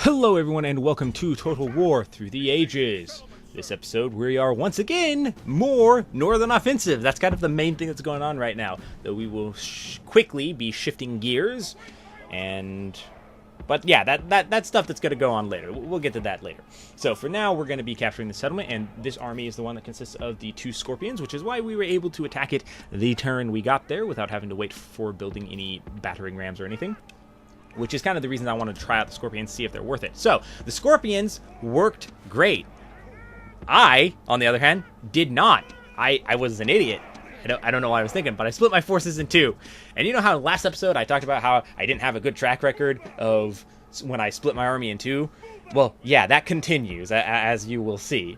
Hello everyone and welcome to Total War Through the Ages. This episode we are once again more Northern Offensive. That's kind of the main thing that's going on right now. Though we will quickly be shifting gears but yeah, that's stuff that's going to go on later. We'll get to that later. So for now, we're going to be capturing the settlement, and this army is the one that consists of the two Scorpions, which is why we were able to attack it the turn we got there without having to wait for building any battering rams or anything. Which is kind of the reason I wanted to try out the Scorpions, see if they're worth it. So, the Scorpions worked great. I, on the other hand, did not. I was an idiot. I don't know what I was thinking, but I split my forces in two. And you know how last episode I talked about how I didn't have a good track record of when I split my army in two? Well, yeah, that continues, as you will see.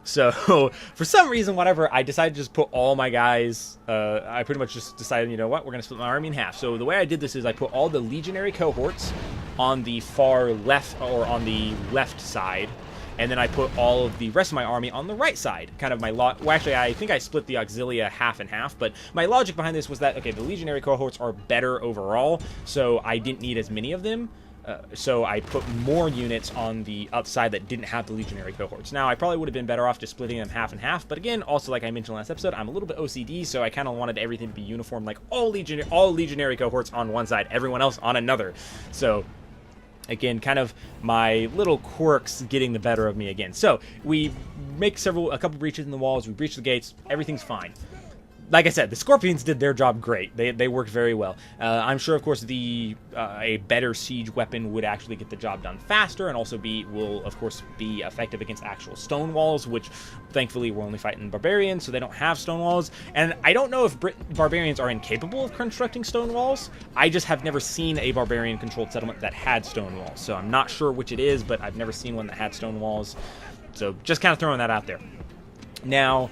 So, for some reason, whatever, I decided to just put all my guys, I pretty much just decided, you know what, we're going to split my army in half. So the way I did this is I put all the legionary cohorts on the far left, or on the left side, and then I put all of the rest of my army on the right side. Kind of my well, actually, I think I split the auxilia half and half, but my logic behind this was that, okay, the legionary cohorts are better overall, so I didn't need as many of them. So I put more units on the outside that didn't have the legionary cohorts. Now, I probably would have been better off just splitting them half and half, but again, also like I mentioned last episode, I'm a little bit OCD, so I kind of wanted everything to be uniform, like all legionary cohorts on one side, everyone else on another. So again, kind of my little quirks getting the better of me again. So we make a couple breaches in the walls, we breach the gates, everything's fine. Like I said, the Scorpions did their job great. They worked very well. I'm sure, of course, a better siege weapon would actually get the job done faster, and also will, of course, be effective against actual stone walls, which, thankfully, we're only fighting Barbarians, so they don't have stone walls. And I don't know if Barbarians are incapable of constructing stone walls. I just have never seen a Barbarian-controlled settlement that had stone walls, so I'm not sure which it is, but I've never seen one that had stone walls. So just kind of throwing that out there. Now,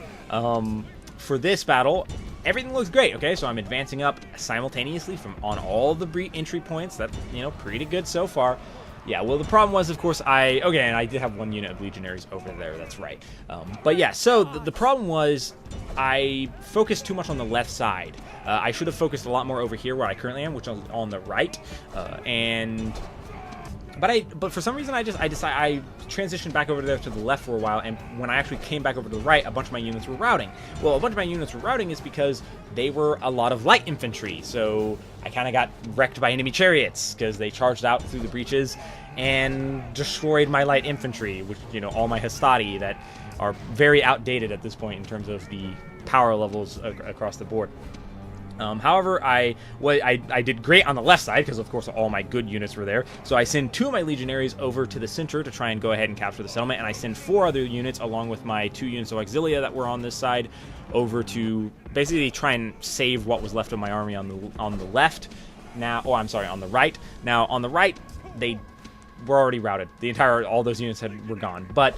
for this battle, everything looks great, okay? So I'm advancing up simultaneously on all the entry points. That's, pretty good so far. Yeah, well, the problem was, of course, and I did have one unit of legionaries over there, that's right. But yeah, so the problem was I focused too much on the left side. I should have focused a lot more over here where I currently am, which is on the right. But for some reason I transitioned back over there to the left for a while, and when I actually came back over to the right, a bunch of my units were routing. Well, a bunch of my units were routing is because they were a lot of light infantry, so I kind of got wrecked by enemy chariots because they charged out through the breaches and destroyed my light infantry, which, all my hastati that are very outdated at this point in terms of the power levels across the board. However, I did great on the left side because, of course, all my good units were there. So I send 2 of my legionaries over to the center to try and go ahead and capture the settlement, and I send 4 other units along with my 2 units of auxilia that were on this side over to basically try and save what was left of my army on the left. On the right. Now, on the right, they were already routed. All those units were gone. But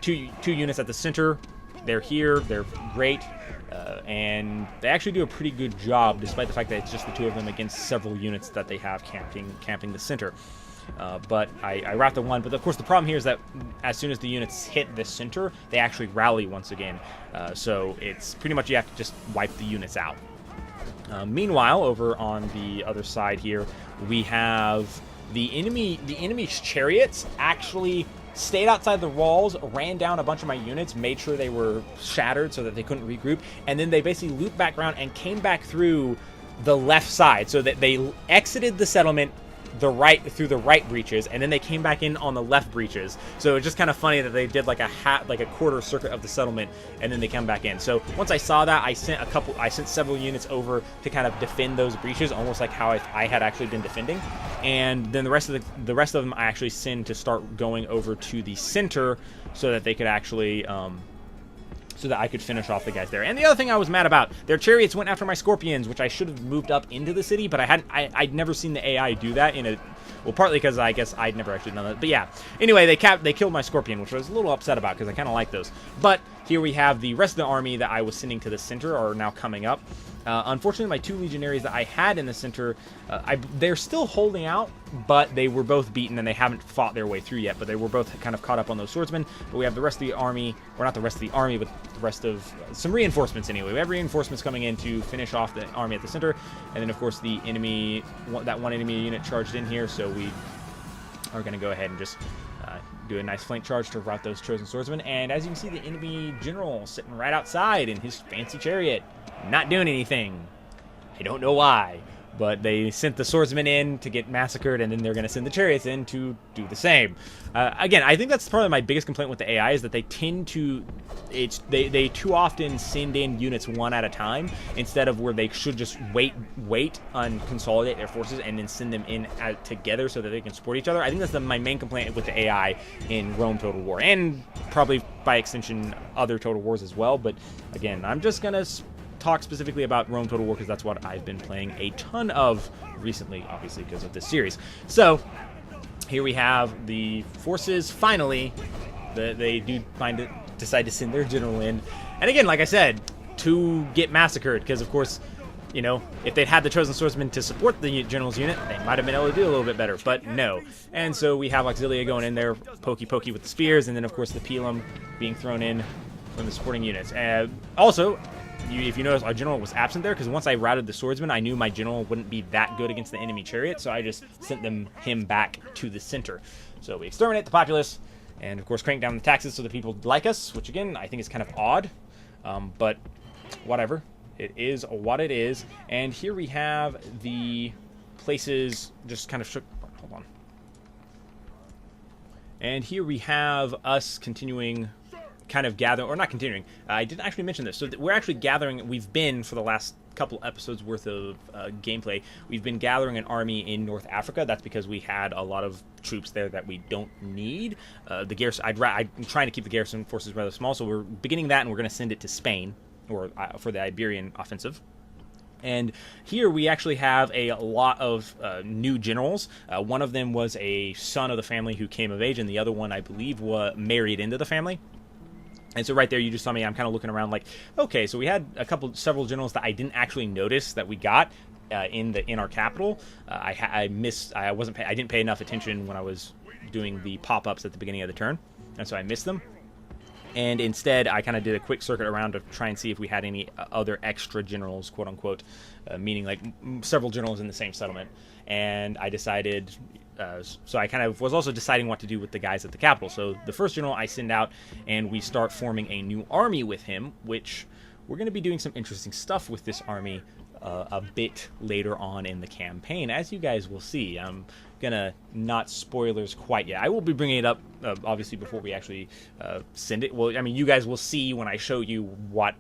two units at the center, they're here. They're great. And they actually do a pretty good job, despite the fact that it's just the 2 of them against several units that they have camping the center. But I rout the one. But of course, the problem here is that as soon as the units hit the center, they actually rally once again. So it's pretty much you have to just wipe the units out. Meanwhile, over on the other side here, we have the enemy's chariots actually stayed outside the walls, ran down a bunch of my units, made sure they were shattered so that they couldn't regroup, and then they basically looped back around and came back through the left side, so that they exited the settlement through the right breaches, and then they came back in on the left breaches. So it's just kind of funny that they did like a quarter circuit of the settlement, and then they come back in. So once I saw that, I sent several units over to kind of defend those breaches, almost like how I had actually been defending. And then the rest of them I actually send to start going over to the center so that they could actually so that I could finish off the guys there. And the other thing I was mad about, their chariots went after my Scorpions, which I should have moved up into the city, but I'd never seen the AI do that well, partly because I guess I'd never actually done that. But yeah, anyway, they killed my Scorpion, which I was a little upset about because I kind of like those. But here we have the rest of the army that I was sending to the center are now coming up. Unfortunately, my 2 legionaries that I had in the center, they're still holding out, but they were both beaten and they haven't fought their way through yet. But they were both kind of caught up on those swordsmen. But we have the rest of the army, or not the rest of the army, but the rest of some reinforcements anyway. We have reinforcements coming in to finish off the army at the center, and then of course the enemy, that one enemy unit charged in here, so we are going to go ahead and just do a nice flank charge to rout those chosen swordsmen. And as you can see, the enemy general sitting right outside in his fancy chariot, not doing anything. I don't know why, but they sent the swordsmen in to get massacred, and then they're going to send the chariots in to do the same. Again, I think that's probably my biggest complaint with the AI, is that they tend to, they too often send in units one at a time, instead of where they should just wait and consolidate their forces and then send them in together so that they can support each other. I think that's my main complaint with the AI in Rome Total War, and probably by extension other Total Wars as well. But again, I'm just going to talk specifically about Rome Total War because that's what I've been playing a ton of recently, obviously because of this series. So here we have the forces. Finally, they do decide to send their general in, and again, like I said, to get massacred, because of course, you know, if they'd had the chosen swordsmen to support the general's unit, they might have been able to do a little bit better, but no. And so we have Auxilia going in there, pokey with the spears, and then of course the pilum being thrown in from the supporting units. Also, if you notice, our general was absent there, because once I routed the swordsman, I knew my general wouldn't be that good against the enemy chariot, so I just sent him back to the center. So we exterminate the populace, and of course crank down the taxes so that people like us, which again, I think is kind of odd, but whatever. It is what it is. And here we have the places just kind of shook. Hold on. And here we have us continuing kind of gather, or not continuing, I didn't actually mention this, so we're actually gathering, we've been, for the last couple episodes worth of gameplay, we've been gathering an army in North Africa. That's because we had a lot of troops there that we don't need. The garrison, I'm trying to keep the garrison forces rather small, so we're beginning that, and we're going to send it to Spain, or for the Iberian offensive. And here we actually have a lot of new generals. One of them was a son of the family who came of age, and the other one, I believe, was married into the family. And so right there, you just saw me, I'm kind of looking around like, okay, so we had several generals that I didn't actually notice that we got in our capital. I didn't pay enough attention when I was doing the pop-ups at the beginning of the turn, and so I missed them. And instead, I kind of did a quick circuit around to try and see if we had any other extra generals, quote unquote, meaning like several generals in the same settlement. And I decided, so I kind of was also deciding what to do with the guys at the capital. So the first general I send out, and we start forming a new army with him, which we're going to be doing some interesting stuff with this army a bit later on in the campaign, as you guys will see. I'm gonna not spoilers quite yet. I will be bringing it up obviously before we actually send it. Well, I mean, you guys will see when I show you what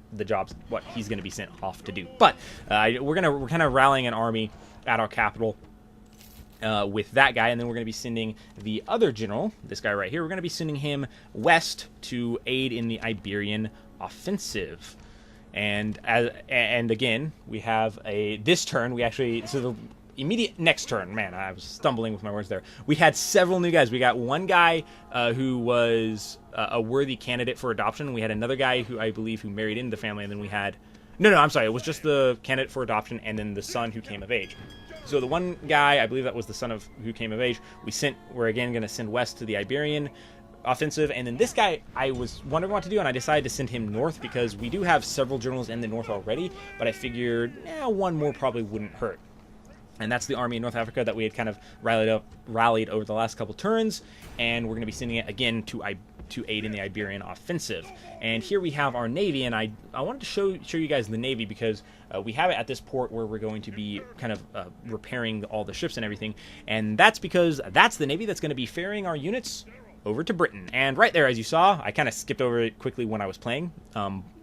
he's gonna be sent off to do. But we're kind of rallying an army at our capital with that guy, and then we're going to be sending the other general, this guy right here. We're going to be sending him west to aid in the Iberian offensive. And again, we have this turn, so the immediate next turn, man, I was stumbling with my words there. We had several new guys. We got one guy who was a worthy candidate for adoption. We had another guy who I believe who married into the family, and then we had, no, I'm sorry, it was just the candidate for adoption and then the son who came of age. So the one guy, I believe that was the son of who came of age, we're again going to send west to the Iberian offensive. And then this guy, I was wondering what to do, and I decided to send him north because we do have several generals in the north already, but I figured one more probably wouldn't hurt. And that's the army in North Africa that we had kind of rallied over the last couple turns, and we're going to be sending it again to aid in the Iberian offensive. And here we have our navy, and I wanted to show you guys the navy because we have it at this port where we're going to be kind of repairing all the ships and everything, and that's because that's the navy that's going to be ferrying our units over to Britain. And right there, as you saw, I kind of skipped over it quickly when I was playing,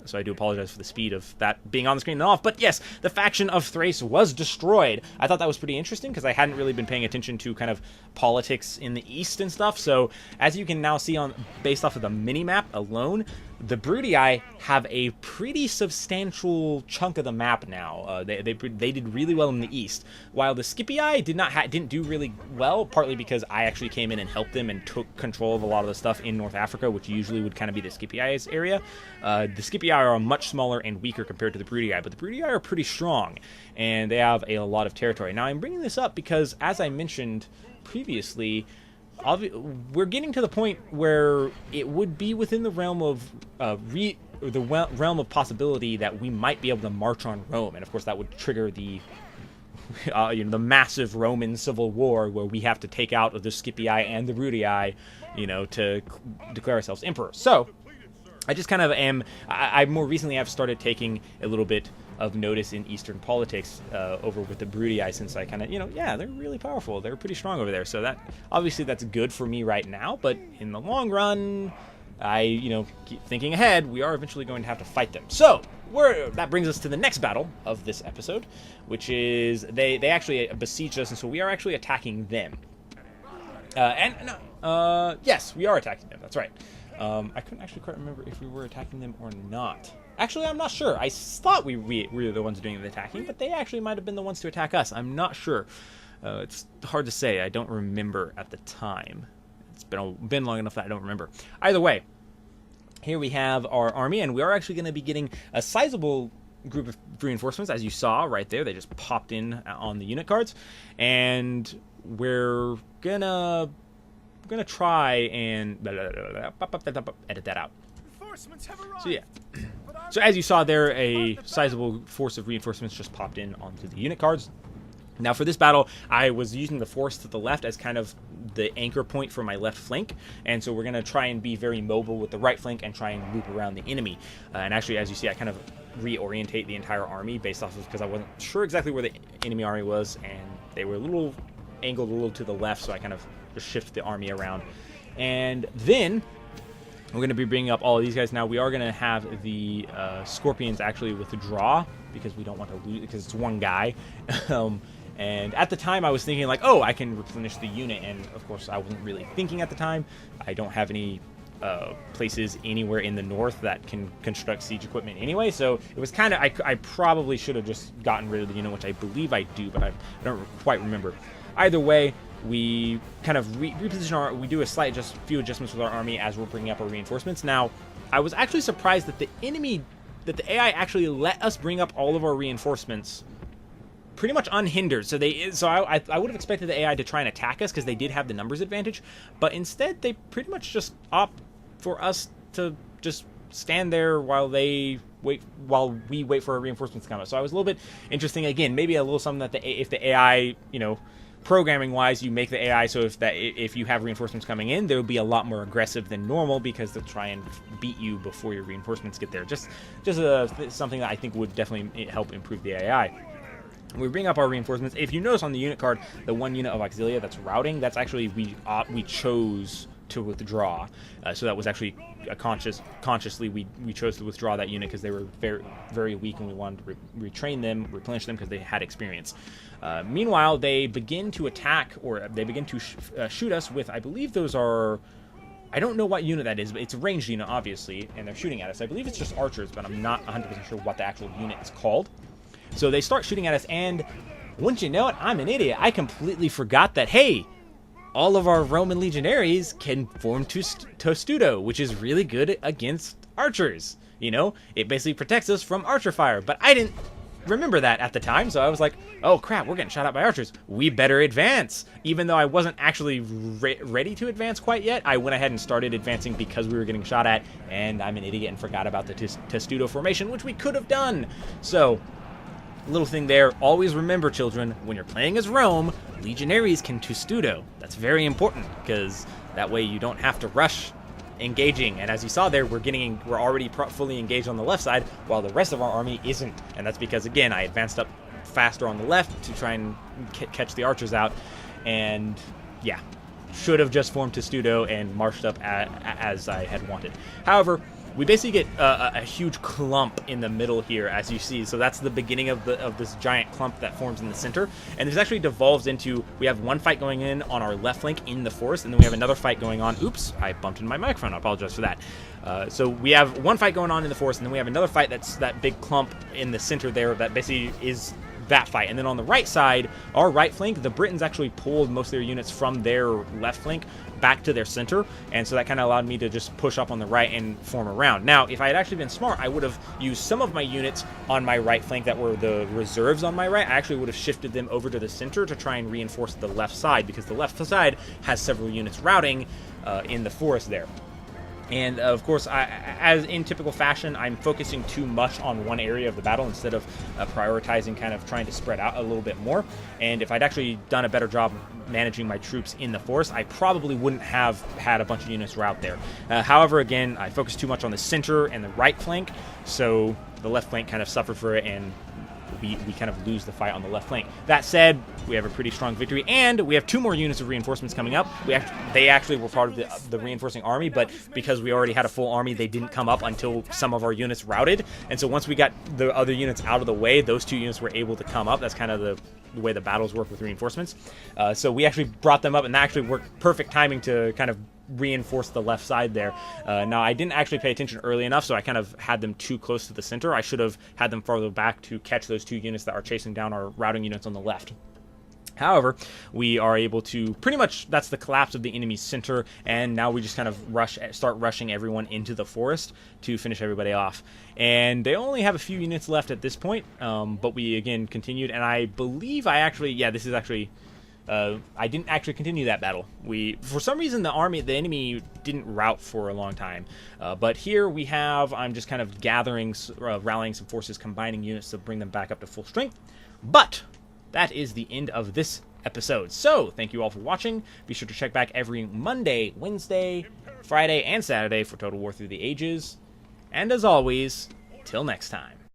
so I do apologize for the speed of that being on the screen and off. But yes, the faction of Thrace was destroyed. I thought that was pretty interesting because I hadn't really been paying attention to kind of politics in the East and stuff. So as you can now see based off of the mini-map alone, the Brudii have a pretty substantial chunk of the map now. They did really well in the East, while the Scipii didn't do really well, partly because I actually came in and helped them and took control of a lot of the stuff in North Africa, which usually would kind of be the Scipii's area. The Scipii are much smaller and weaker compared to the Brudii, but the Brudii are pretty strong, and they have a lot of territory. Now, I'm bringing this up because, as I mentioned previously, we're getting to the point where it would be within the realm of realm of possibility that we might be able to march on Rome, and of course that would trigger the the massive Roman civil war where we have to take out the Scipii and the Rudii, to declare ourselves emperor. So I just kind of am. I more recently have started taking a little bit of notice in Eastern politics over with the Brudii, since I kind of, yeah, they're really powerful. They're pretty strong over there. So that obviously that's good for me right now, but in the long run, I keep thinking ahead. We are eventually going to have to fight them. So that brings us to the next battle of this episode, which is they actually besieged us, and so we are actually attacking them. Yes, we are attacking them. That's right. I couldn't actually quite remember if we were attacking them or not. Actually, I'm not sure. I thought we were the ones doing the attacking, but they actually might have been the ones to attack us. I'm not sure. It's hard to say. I don't remember at the time. It's been long enough that I don't remember. Either way, here we have our army, and we are actually going to be getting a sizable group of reinforcements, as you saw right there. They just popped in on the unit cards, and we're gonna try and edit that out. So yeah. So as you saw there, a sizable force of reinforcements just popped in onto the unit cards. Now for this battle, I was using the force to the left as kind of the anchor point for my left flank, and so we're going to try and be very mobile with the right flank and try and loop around the enemy. And actually, as you see, I kind of reorientate the entire army based off of, because I wasn't sure exactly where the enemy army was, and they were a little angled a little to the left, so I kind of just shift the army around. And then we're going to be bringing up all of these guys. Now we are going to have the Scorpions actually withdraw, because we don't want to lose, because it's one guy. And at the time I was thinking like, oh, I can replenish the unit, and of course I wasn't really thinking at the time. I don't have any places anywhere in the north that can construct siege equipment anyway, so it was kind of, I probably should have just gotten rid of the unit, which I believe I do, but I don't quite remember. Either way, we kind of reposition we do a few adjustments with our army as we're bringing up our reinforcements. Now, I was actually surprised that the AI actually let us bring up all of our reinforcements pretty much unhindered. So I would have expected the AI to try and attack us, because they did have the numbers advantage, but instead they pretty much just opt for us to just stand there while we wait for our reinforcements to come up. So I was a little bit interesting. Again, maybe a little something that if the AI, programming wise, you make the AI so if you have reinforcements coming in, they'll be a lot more aggressive than normal, because they'll try and beat you before your reinforcements get there. Just something that I think would definitely help improve the AI. We bring up our reinforcements. If you notice on the unit card, the one unit of auxilia that's routing, that's actually we chose to withdraw. So that was actually consciously we chose to withdraw that unit, because they were very, very weak, and we wanted to retrain them, replenish them, because they had experience. Meanwhile, they begin to attack, or they begin to shoot us with, I believe those are, I don't know what unit that is, but it's a ranged unit, obviously, and they're shooting at us. I believe it's just archers, but I'm not 100% sure what the actual unit is called. So they start shooting at us, and wouldn't you know it, I'm an idiot. I completely forgot that, hey, all of our Roman legionaries can form Testudo, which is really good against archers. It basically protects us from archer fire, but I didn't remember that at the time, so I was like, oh crap, we're getting shot at by archers. We better advance. Even though I wasn't actually ready to advance quite yet, I went ahead and started advancing because we were getting shot at, and I'm an idiot and forgot about the Testudo formation, which we could have done. So, little thing there, always remember, children, when you're playing as Rome, legionaries can Testudo. That's very important, because that way you don't have to rush engaging. And as you saw there, we're already fully engaged on the left side, while the rest of our army isn't. And that's because, again, I advanced up faster on the left to try and catch the archers out. And yeah, should have just formed Testudo and marched up as I had wanted. However, we basically get a huge clump in the middle here, as you see. So that's the beginning of this giant clump that forms in the center. And this actually devolves into, we have one fight going on our left flank in the forest, and then we have another fight going on. Oops, I bumped into my microphone. I apologize for that. So we have one fight going on in the forest, and then we have another fight that's that big clump in the center there that basically is that fight. And then on the right side, our right flank, the Britons actually pulled most of their units from their left flank back to their center, and so that kind of allowed me to just push up on the right and form around. Now, if I had actually been smart, I would have used some of my units on my right flank that were the reserves on my right. I actually would have shifted them over to the center to try and reinforce the left side, because the left side has several units routing in the forest there. And of course, as in typical fashion, I'm focusing too much on one area of the battle instead of prioritizing, kind of trying to spread out a little bit more. And if I'd actually done a better job managing my troops in the forest, I probably wouldn't have had a bunch of units route there. However, again, I focused too much on the center and the right flank, so the left flank kind of suffered for it, and we kind of lose the fight on the left flank. That said, we have a pretty strong victory, and we have 2 more units of reinforcements coming up. They actually were part of the reinforcing army, but because we already had a full army, they didn't come up until some of our units routed. And so once we got the other units out of the way, those 2 units were able to come up. That's kind of the way the battles work with reinforcements. So we actually brought them up, and that actually worked perfect timing to kind of reinforce the left side there. Now, I didn't actually pay attention early enough, so I kind of had them too close to the center. I should have had them farther back to catch those 2 units that are chasing down our routing units on the left. However, we are able to pretty much, that's the collapse of the enemy's center, and now we just kind of start rushing everyone into the forest to finish everybody off. And they only have a few units left at this point, but we again continued, and I believe this is actually I didn't actually continue that battle. For some reason, the enemy didn't rout for a long time. But here we have, I'm just kind of rallying some forces, combining units to bring them back up to full strength. But that is the end of this episode. So, thank you all for watching. Be sure to check back every Monday, Wednesday, Friday, and Saturday for Total War Through the Ages. And as always, till next time.